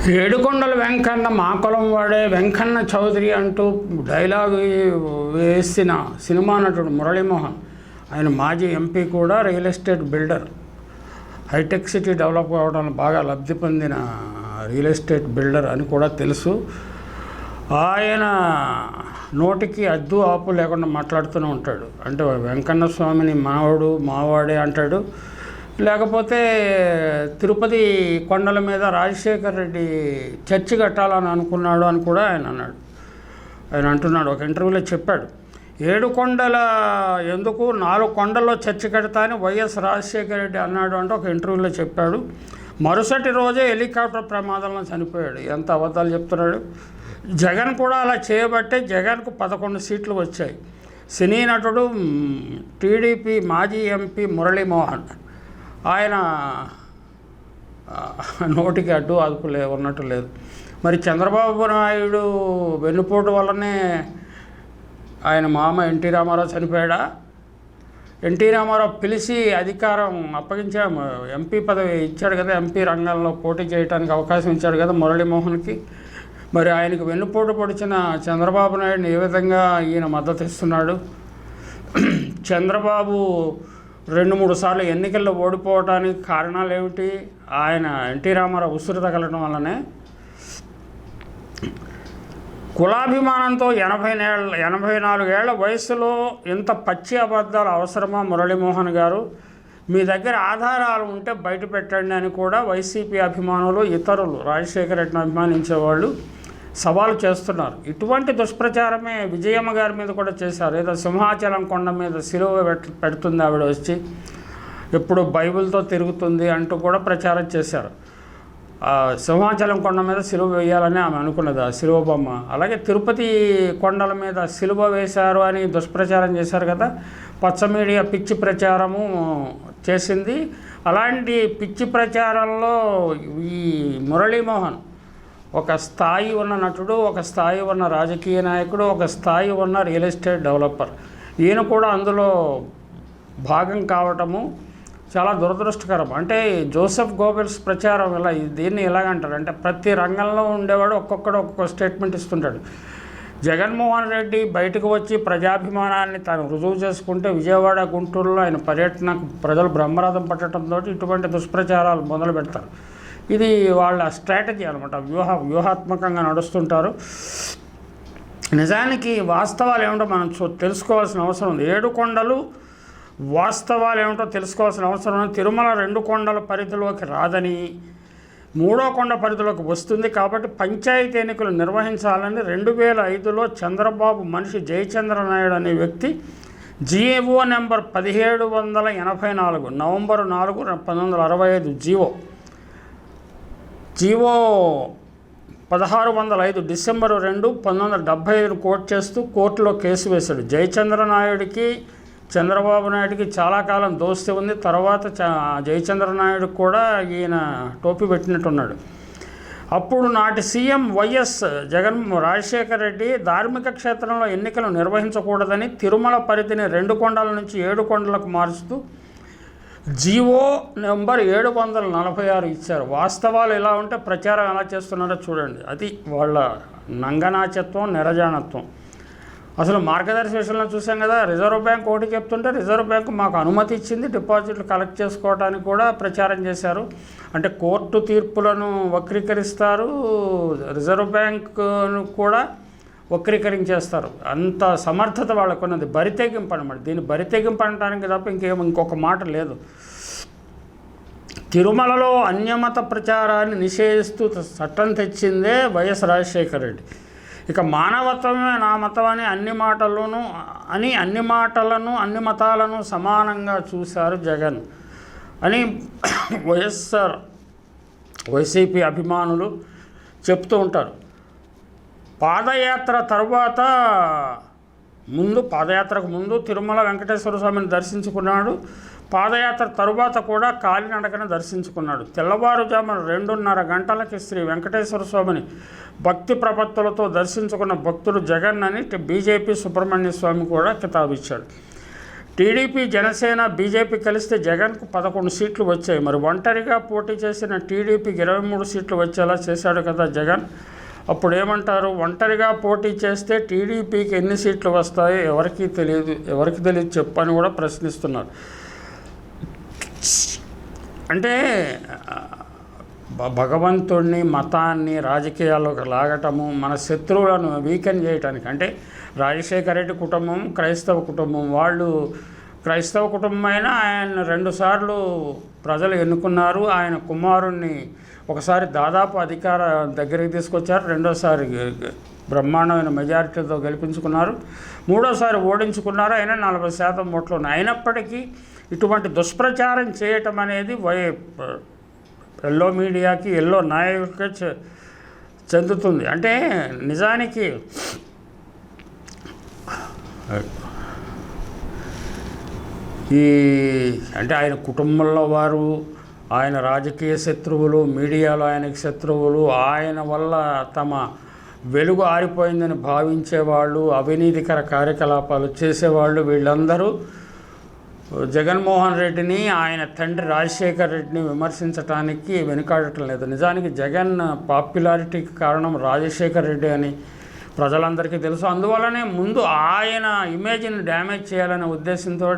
ఏడుకొండల వెంకన్న మా కులం వాడే వెంకన్న చౌదరి అంటూ డైలాగ్ వేసిన సినిమా నటుడు మురళీమోహన్. ఆయన మాజీ ఎంపీ కూడా, real estate builder. Hitec City develop కావడానికి బాగా లబ్ధి పొందిన రియల్ ఎస్టేట్ బిల్డర్ అని కూడా తెలుసు. ఆయన నోటికి అద్దు ఆపు లేకుండా మాట్లాడుతూనే ఉంటాడు. అంటే వెంకన్న స్వామిని మావాడే అంటాడు. లేకపోతే తిరుపతి కొండల మీద రాజశేఖర్ రెడ్డి చర్చి కట్టాలని అనుకున్నాడు అని కూడా ఆయన అన్నాడు. ఆయన అంటున్నాడు, ఒక ఇంటర్వ్యూలో చెప్పాడు, 7 కొండల ఎందుకు 4 కొండల్లో చర్చి కడతా అని వైఎస్ రాజశేఖర రెడ్డి అన్నాడు అంటే ఒక ఇంటర్వ్యూలో చెప్పాడు. మరుసటి రోజే హెలికాప్టర్ ప్రమాదంలో చనిపోయాడు. ఎంత అబద్ధాలు చెప్తున్నాడు. జగన్ కూడా అలా చేయబట్టే జగన్కు 11 సీట్లు వచ్చాయి. సినీ నటుడు టీడీపీ మాజీ ఎంపీ మురళీమోహన్. ఆయన నోటికి అడ్డు అదుపు ఉన్నట్టు లేదు. మరి చంద్రబాబు నాయుడు వెన్నుపోటు వల్లనే ఆయన మామ ఎన్టీ రామారావు చనిపోయాడా? ఎన్టీ రామారావు పిలిచి అధికారం అప్పగించాము, ఎంపీ పదవి ఇచ్చాడు కదా, ఎంపీ రంగంలో పోటీ చేయడానికి అవకాశం ఇచ్చాడు కదా మురళీమోహన్కి. మరి ఆయనకు వెన్నుపోటు పొడిచిన చంద్రబాబు నాయుడిని ఏ విధంగా ఈయన మద్దతు ఇస్తున్నాడు? చంద్రబాబు 2-3 సార్లు ఎన్నికల్లో ఓడిపోవడానికి కారణాలు ఏమిటి? ఆయన ఎన్టీ రామారావు ఉసురు తగలడం వల్లనే. కులాభిమానంతో 84 ఏళ్ల వయసులో ఇంత పచ్చి అబద్ధాలు అవసరమా మురళీమోహన్ గారు? మీ దగ్గర ఆధారాలు ఉంటే బయట పెట్టండి అని కూడా వైసీపీ అభిమానులు, ఇతరులు రాజశేఖర రెడ్డిని అభిమానించేవాళ్ళు సవాలు చేస్తున్నారు. ఇటువంటి దుష్ప్రచారమే విజయమ్మ గారి మీద కూడా చేశారు. ఏదో సింహాచలం కొండ మీద సిలువ పెడుతుంది ఆవిడ వచ్చి, ఎప్పుడు బైబిల్తో తిరుగుతుంది అంటూ కూడా ప్రచారం చేశారు. సింహాచలం కొండ మీద సిలువ వేయాలని ఆమె అనుకున్నది, ఆ సిలువ బొమ్మ. అలాగే తిరుపతి కొండల మీద సిలువ వేశారు అని దుష్ప్రచారం చేశారు కదా. పచ్చ మీడియా పిచ్చి ప్రచారము చేసింది. అలాంటి పిచ్చి ప్రచారంలో ఈ మురళీమోహన్ ఒక స్థాయి ఉన్న నటుడు, ఒక స్థాయి ఉన్న రాజకీయ నాయకుడు, ఒక స్థాయి ఉన్న రియల్ ఎస్టేట్ డెవలపర్. ఈయన కూడా అందులో భాగం కావటము చాలా దురదృష్టకరం. అంటే జోసెఫ్ గోబెల్స్ ప్రచారం దీన్ని ఎలాగంటారు అంటే, ప్రతి రంగంలో ఉండేవాడు ఒక్కొక్క స్టేట్మెంట్ ఇస్తుంటాడు. జగన్మోహన్ రెడ్డి బయటకు వచ్చి ప్రజాభిమానాన్ని తాను రుజువు చేసుకుంటే విజయవాడ, గుంటూరులో ఆయన పర్యటనకు ప్రజలు బ్రహ్మరథం పట్టడంతో ఇటువంటి దుష్ప్రచారాలు మొదలు పెడతారు. ఇది వాళ్ళ స్ట్రాటజీ అనమాట, వ్యూహాత్మకంగా నడుస్తుంటారు. నిజానికి వాస్తవాలు ఏమిటో మనం తెలుసుకోవాల్సిన అవసరం ఉంది. 7 కొండలు వాస్తవాలు ఏమిటో తెలుసుకోవాల్సిన అవసరం ఉంది. తిరుమల 2 కొండల పరిధిలోకి రాదని, 3వ కొండ పరిధిలోకి వస్తుంది. కాబట్టి పంచాయతీ ఎన్నికలు నిర్వహించాలని 2005లో చంద్రబాబు మనిషి జయచంద్ర నాయుడు అనే వ్యక్తి GO number 1784 November 4, 1965 GO 1605 December 2, 1975 quote చేస్తూ కోర్టులో కేసు వేశాడు. జయచంద్ర నాయుడికి చంద్రబాబు నాయుడికి చాలా కాలం దోస్తి ఉంది. తర్వాత జయచంద్ర నాయుడు కూడా ఈయన టోపీ పెట్టినట్టున్నాడు. అప్పుడు నాటి సీఎం వైఎస్ రాజశేఖర రెడ్డి ధార్మిక క్షేత్రంలో ఎన్నికలు నిర్వహించకూడదని తిరుమల పరిధిని 2 కొండల నుంచి 7 కొండలకు మారుస్తూ జీవో నెంబర్ 746 ఇచ్చారు. వాస్తవాలు ఎలా ఉంటే ప్రచారం ఎలా చేస్తున్నారో చూడండి. అది వాళ్ళ నంగనాచత్వం, నిరజానత్వం. అసలు మార్గదర్శి విషయంలో చూసాం కదా, రిజర్వ్ బ్యాంక్ ఒకటి చెప్తుంటే రిజర్వ్ బ్యాంక్ మాకు అనుమతి ఇచ్చింది డిపాజిట్లు కలెక్ట్ చేసుకోవడానికి కూడా ప్రచారం చేశారు. అంటే కోర్టు తీర్పులను వక్రీకరిస్తారు, రిజర్వ్ బ్యాంకును కూడా వక్రీకరించేస్తారు. అంత సమర్థత వాళ్ళకు ఉన్నది. బరితెగింపు అనమాట. దీన్ని బరితెగింపు అనడానికి తప్ప ఇంకొక మాట లేదు. తిరుమలలో అన్యమత ప్రచారాన్ని నిషేధిస్తూ చట్టం తెచ్చిందే వైఎస్ రాజశేఖర రెడ్డి. ఇక మానవత్వమే నా మతం అని అన్ని మాటలను అన్ని మతాలను సమానంగా చూశారు జగన్ అని వైసీపీ అభిమానులు చెప్తూ ఉంటారు. పాదయాత్రకు ముందు తిరుమల వెంకటేశ్వర స్వామిని దర్శించుకున్నాడు. పాదయాత్ర తరువాత కూడా కాలినడకన దర్శించుకున్నాడు. తెల్లవారుజామున 2:30 గంటలకి శ్రీ వెంకటేశ్వర స్వామిని భక్తి ప్రపత్తులతో దర్శించుకున్న భక్తుడు జగన్ అని బీజేపీ సుబ్రహ్మణ్య స్వామి కూడా కితాబిచ్చాడు. టీడీపీ, జనసేన, బీజేపీ కలిస్తే జగన్కు 11 సీట్లు వచ్చాయి. మరి ఒంటరిగా పోటీ చేసిన టీడీపీకి 23 సీట్లు వచ్చేలా చేశాడు కదా జగన్. అప్పుడు ఏమంటారు? ఒంటరిగా పోటీ చేస్తే టీడీపీకి ఎన్ని సీట్లు వస్తాయో ఎవరికి తెలియదు చెప్పని కూడా ప్రశ్నిస్తున్నారు. అంటే భగవంతుడిని, మతాన్ని రాజకీయాల్లోకి లాగటము, మన శత్రువులను వీకెన్ చేయటానికి. అంటే రాజశేఖర రెడ్డి కుటుంబం క్రైస్తవ కుటుంబం, వాళ్ళు క్రైస్తవ కుటుంబం అయినా ఆయన 2 సార్లు ప్రజలు ఎన్నుకున్నారు. ఆయన కుమారుణ్ణి ఒకసారి దాదాపు అధికార దగ్గరికి తీసుకొచ్చారు, రెండోసారి బ్రహ్మాండమైన మెజారిటీతో గెలిపించుకున్నారు, మూడోసారి ఓడించుకున్నారు. అయినా 40% ఓట్లు ఉన్నాయి. అయినప్పటికీ ఇటువంటి దుష్ప్రచారం చేయటం అనేది ఎల్లో మీడియాకి, ఎల్లో నాయకులకి చెందుతుంది. అంటే నిజానికి అంటే ఆయన కుటుంబంలో వారు, ఆయన రాజకీయ శత్రువులు, మీడియాలో ఆయనకి శత్రువులు, ఆయన వల్ల తమ వెలుగు ఆరిపోయిందని భావించేవాళ్ళు, అవినీతికర కార్యకలాపాలు చేసేవాళ్ళు, వీళ్ళందరూ జగన్మోహన్ రెడ్డిని, ఆయన తండ్రి రాజశేఖర రెడ్డిని విమర్శించడానికి వెనుకాడటం లేదు. నిజానికి జగన్ పాపులారిటీకి కారణం రాజశేఖర రెడ్డి అని ప్రజలందరికీ తెలుసు. అందువల్లనే ముందు ఆయన ఇమేజ్ని డ్యామేజ్ చేయాలనే ఉద్దేశంతో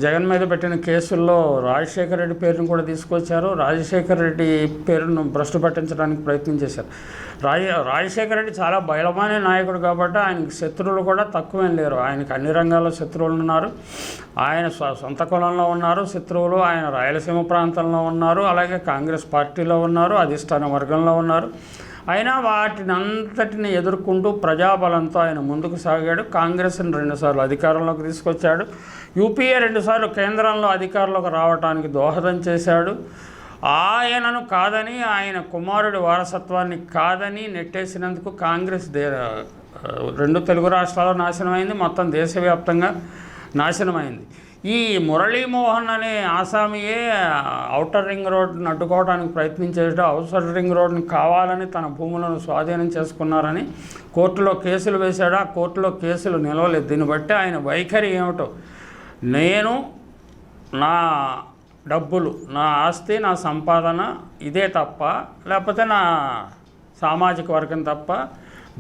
జగన్ మీద పెట్టిన కేసుల్లో రాజశేఖర రెడ్డి పేరును కూడా తీసుకొచ్చారు. రాజశేఖర రెడ్డి పేరును భ్రష్టు పట్టించడానికి ప్రయత్నం చేశారు. రాజశేఖర రెడ్డి చాలా బలమైన నాయకుడు కాబట్టి ఆయనకి శత్రువులు కూడా తక్కువేం లేరు. ఆయనకి అన్ని రంగాల్లో శత్రువులు ఉన్నారు. ఆయన సొంత కులంలో ఉన్నారు శత్రువులు, ఆయన రాయలసీమ ప్రాంతంలో ఉన్నారు, అలాగే కాంగ్రెస్ పార్టీలో ఉన్నారు, అధిష్టాన వర్గంలో ఉన్నారు. అయినా వాటిని అంతటిని ఎదుర్కొంటూ ప్రజాబలంతో ఆయన ముందుకు సాగాడు. కాంగ్రెస్ని 2 సార్లు అధికారంలోకి తీసుకొచ్చాడు. యూపీఏ 2 సార్లు కేంద్రంలో అధికారంలోకి రావడానికి దోహదం చేశాడు. ఆయనను కాదని, ఆయన కుమారుడి వారసత్వాన్ని కాదని నెట్టేసినందుకు కాంగ్రెస్ 2 తెలుగు రాష్ట్రాల్లో నాశనమైంది, మొత్తం దేశవ్యాప్తంగా నాశనమైంది. ఈ మురళీమోహన్ అనే ఆసామియే ఔటర్ రింగ్ రోడ్ని అడ్డుకోవడానికి ప్రయత్నించేటో, ఔటర్ రింగ్ రోడ్ని కావాలని తన భూములను స్వాధీనం చేసుకున్నారని కోర్టులో కేసులు వేశాడు. ఆ కోర్టులో కేసులు నిలవలేదు. దీన్ని బట్టి ఆయన వైఖరి ఏమిటో, నేను నా డబ్బులు, నా ఆస్తి, నా సంపాదన ఇదే తప్ప, లేకపోతే నా సామాజిక వర్గం తప్ప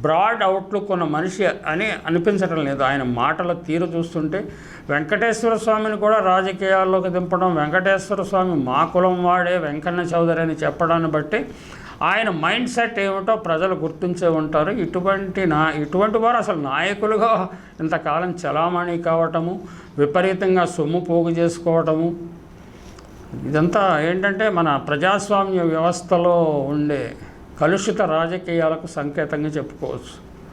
బ్రాడ్ అవుట్లుక్ ఉన్న మనిషి అని అనిపించడం లేదు. ఆయన మాటల తీరు చూస్తుంటే వెంకటేశ్వర స్వామిని కూడా రాజకీయాల్లోకి దింపడం, వెంకటేశ్వర స్వామి మా కులం వాడే వెంకన్న చౌదరి అని చెప్పడాన్ని బట్టి ఆయన మైండ్ సెట్ ఏమిటో ప్రజలు గుర్తించే ఉంటారు. ఇటువంటి వారు అసలు నాయకులుగా ఇంతకాలం చలామణి కావటము, విపరీతంగా సొమ్ము పోగు చేసుకోవటము, ఇదంతా ఏంటంటే మన ప్రజాస్వామ్య వ్యవస్థలో ఉండే కలుషిత రాజకీయాలకు సంకేతంగా చెప్పుకోవచ్చు.